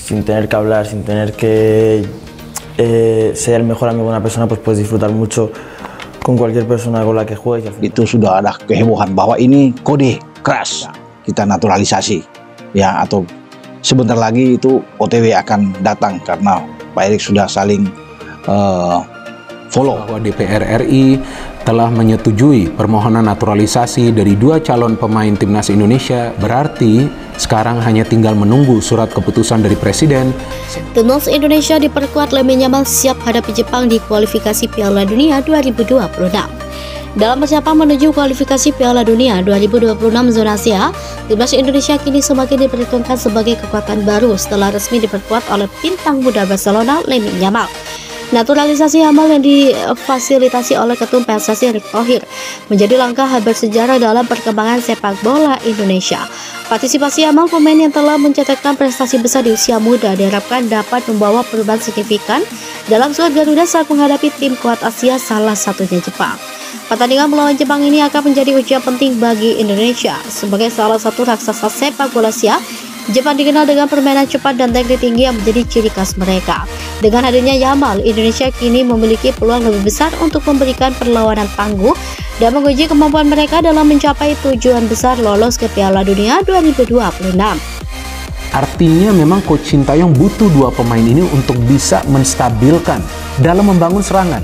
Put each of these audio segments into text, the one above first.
sin tener que hablar, sin tener que ser el mejor amigo de una persona, pues puedes disfrutar mucho con cualquier persona con la que juegues. Itu sudah ada kehebohan bahwa ini kode keras kita naturalisasi, ya, atau sebentar lagi itu OTW akan datang karena Pak Erik sudah saling follow. Bahwa DPR RI telah menyetujui permohonan naturalisasi dari 2 calon pemain timnas Indonesia, berarti sekarang hanya tinggal menunggu surat keputusan dari Presiden. Timnas Indonesia diperkuat Lamine Yamal siap hadapi Jepang di kualifikasi Piala Dunia 2026. Dalam persiapan menuju kualifikasi Piala Dunia 2026 zona Asia, timnas Indonesia kini semakin diperhitungkan sebagai kekuatan baru setelah resmi diperkuat oleh bintang muda Barcelona Lamine Yamal. Naturalisasi Yamal yang difasilitasi oleh Ketum PSSI Erick Thohir menjadi langkah bersejarah dalam perkembangan sepak bola Indonesia. Partisipasi Yamal, pemain yang telah mencatatkan prestasi besar di usia muda, diharapkan dapat membawa perubahan signifikan dalam skuad Garuda saat menghadapi tim kuat Asia, salah satunya Jepang. Pertandingan melawan Jepang ini akan menjadi ujian penting bagi Indonesia. Sebagai salah satu raksasa sepak bola Asia, Jepang dikenal dengan permainan cepat dan teknik tinggi yang menjadi ciri khas mereka. Dengan hadirnya Yamal, Indonesia kini memiliki peluang lebih besar untuk memberikan perlawanan tangguh dan menguji kemampuan mereka dalam mencapai tujuan besar lolos ke Piala Dunia 2026. Artinya memang Coach Sintayong butuh 2 pemain ini untuk bisa menstabilkan dalam membangun serangan.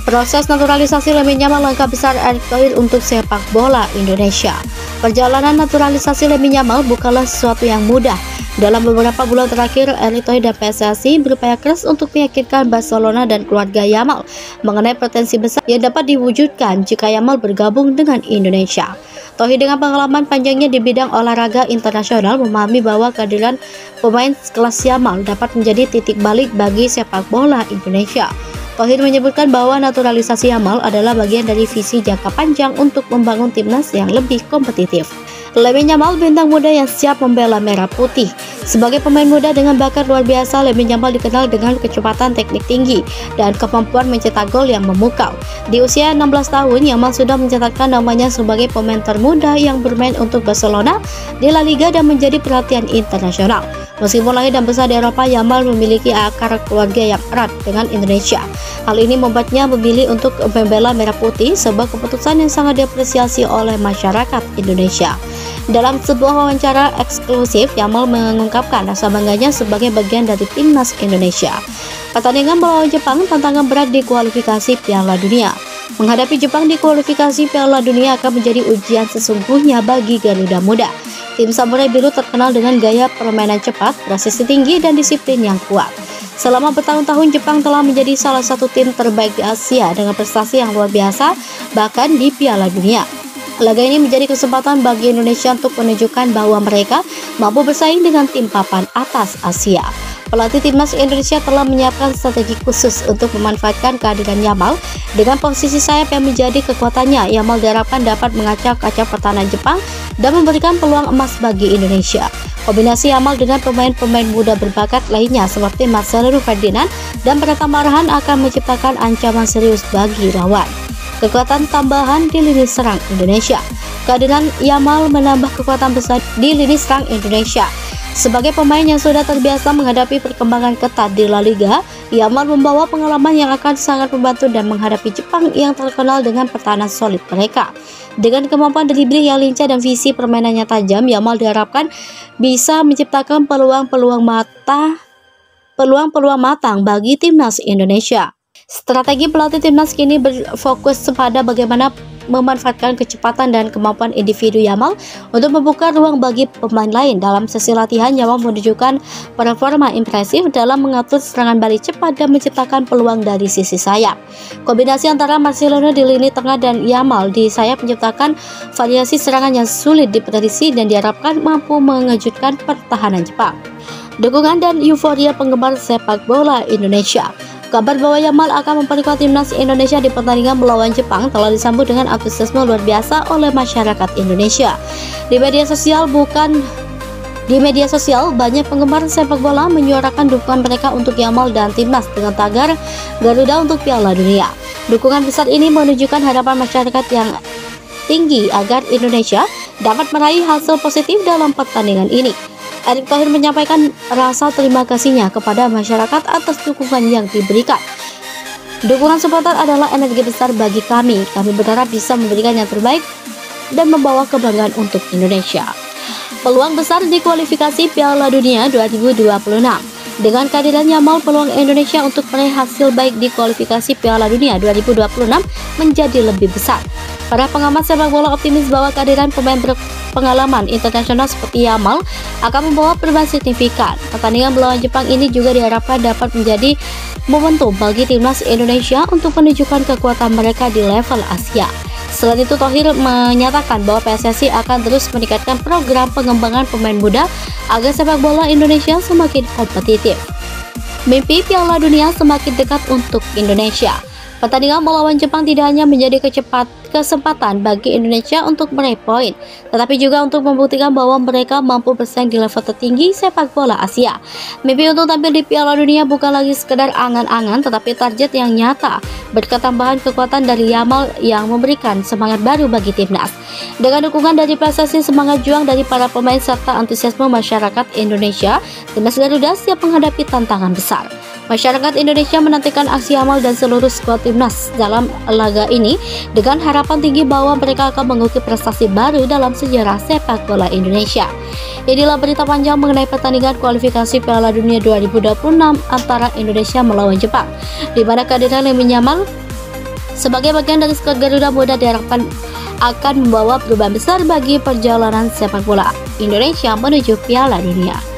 Proses naturalisasi Lamine Yamal langkah besar Erick Thohir untuk sepak bola Indonesia. Perjalanan naturalisasi Lamine Yamal bukanlah sesuatu yang mudah. Dalam beberapa bulan terakhir, Erick Thohir dan PSSI berupaya keras untuk meyakinkan Barcelona dan keluarga Yamal mengenai potensi besar yang dapat diwujudkan jika Yamal bergabung dengan Indonesia. Thohir dengan pengalaman panjangnya di bidang olahraga internasional memahami bahwa kehadiran pemain kelas Yamal dapat menjadi titik balik bagi sepak bola Indonesia. Thohir menyebutkan bahwa naturalisasi Yamal adalah bagian dari visi jangka panjang untuk membangun timnas yang lebih kompetitif. Lamine Yamal, bintang muda yang siap membela merah putih. Sebagai pemain muda dengan bakat luar biasa, Lamine Yamal dikenal dengan kecepatan teknik tinggi dan kemampuan mencetak gol yang memukau. Di usia 16 tahun, Yamal sudah mencatatkan namanya sebagai pemain termuda yang bermain untuk Barcelona di La Liga dan menjadi perhatian internasional. Meskipun lahir dan besar di Eropa, Yamal memiliki akar keluarga yang erat dengan Indonesia. Hal ini membuatnya memilih untuk membela merah putih, sebuah keputusan yang sangat diapresiasi oleh masyarakat Indonesia. Dalam sebuah wawancara eksklusif, Yamal mengungkapkan rasa bangganya sebagai bagian dari timnas Indonesia. Pertandingan melawan Jepang tantangan berat di kualifikasi Piala Dunia. Menghadapi Jepang di kualifikasi Piala Dunia akan menjadi ujian sesungguhnya bagi Garuda Muda. Tim Samurai Biru terkenal dengan gaya permainan cepat, presisi tinggi, dan disiplin yang kuat. Selama bertahun-tahun, Jepang telah menjadi salah satu tim terbaik di Asia dengan prestasi yang luar biasa, bahkan di Piala Dunia. Laga ini menjadi kesempatan bagi Indonesia untuk menunjukkan bahwa mereka mampu bersaing dengan tim papan atas Asia. Pelatih timnas Indonesia telah menyiapkan strategi khusus untuk memanfaatkan kehadiran Yamal dengan posisi sayap yang menjadi kekuatannya. Yamal diharapkan dapat mengacak-acak pertahanan Jepang dan memberikan peluang emas bagi Indonesia. Kombinasi Yamal dengan pemain-pemain muda berbakat lainnya seperti Marcelo Ferdinand dan Pratama Arhan akan menciptakan ancaman serius bagi lawan. Kekuatan tambahan di lini serang Indonesia. Kehadiran Yamal menambah kekuatan besar di lini serang Indonesia. Sebagai pemain yang sudah terbiasa menghadapi perkembangan ketat di La Liga, Yamal membawa pengalaman yang akan sangat membantu dan menghadapi Jepang yang terkenal dengan pertahanan solid mereka. Dengan kemampuan dribbling yang lincah dan visi permainannya tajam, Yamal diharapkan bisa menciptakan peluang-peluang matang bagi timnas Indonesia. Strategi pelatih timnas kini berfokus pada bagaimana memanfaatkan kecepatan dan kemampuan individu Yamal untuk membuka ruang bagi pemain lain. Dalam sesi latihan, Yamal menunjukkan performa impresif dalam mengatur serangan balik cepat dan menciptakan peluang dari sisi sayap. Kombinasi antara Marcelo di lini tengah dan Yamal di sayap menciptakan variasi serangan yang sulit diprediksi dan diharapkan mampu mengejutkan pertahanan Jepang. Dukungan dan euforia penggemar sepak bola Indonesia. Kabar bahwa Yamal akan memperkuat timnas Indonesia di pertandingan melawan Jepang telah disambut dengan antusiasme luar biasa oleh masyarakat Indonesia. Di media sosial, banyak penggemar sepak bola menyuarakan dukungan mereka untuk Yamal dan timnas dengan tagar Garuda untuk Piala Dunia. Dukungan besar ini menunjukkan harapan masyarakat yang tinggi agar Indonesia dapat meraih hasil positif dalam pertandingan ini. Erick Thohir menyampaikan rasa terima kasihnya kepada masyarakat atas dukungan yang diberikan. Dukungan supporter adalah energi besar bagi kami. Kami berharap bisa memberikan yang terbaik dan membawa kebanggaan untuk Indonesia. Peluang besar di kualifikasi Piala Dunia 2026. Dengan kehadiran Yamal, peluang Indonesia untuk meraih hasil baik di kualifikasi Piala Dunia 2026 menjadi lebih besar. Para pengamat sepak bola optimis bahwa kehadiran pemain berpengalaman internasional seperti Yamal akan membawa perubahan signifikan. Pertandingan melawan Jepang ini juga diharapkan dapat menjadi momentum bagi timnas Indonesia untuk menunjukkan kekuatan mereka di level Asia. Selain itu, Thohir menyatakan bahwa PSSI akan terus meningkatkan program pengembangan pemain muda agar sepak bola Indonesia semakin kompetitif. Mimpi Piala Dunia semakin dekat untuk Indonesia. Pertandingan melawan Jepang tidak hanya menjadi kesempatan bagi Indonesia untuk meraih poin, tetapi juga untuk membuktikan bahwa mereka mampu bersaing di level tertinggi sepak bola Asia. Mimpi untuk tampil di Piala Dunia bukan lagi sekedar angan-angan, tetapi target yang nyata, berkat tambahan kekuatan dari Yamal yang memberikan semangat baru bagi timnas. Dengan dukungan dari PSSI, semangat juang dari para pemain, serta antusiasme masyarakat Indonesia, timnas Garuda siap menghadapi tantangan besar. Masyarakat Indonesia menantikan aksi Yamal dan seluruh skuad timnas dalam laga ini dengan harapan tinggi bahwa mereka akan mengukir prestasi baru dalam sejarah sepak bola Indonesia. Inilah berita panjang mengenai pertandingan kualifikasi Piala Dunia 2026 antara Indonesia melawan Jepang, di mana kehadiran Lamine Yamal sebagai bagian dari skuad Garuda Muda diharapkan akan membawa perubahan besar bagi perjalanan sepak bola Indonesia menuju Piala Dunia.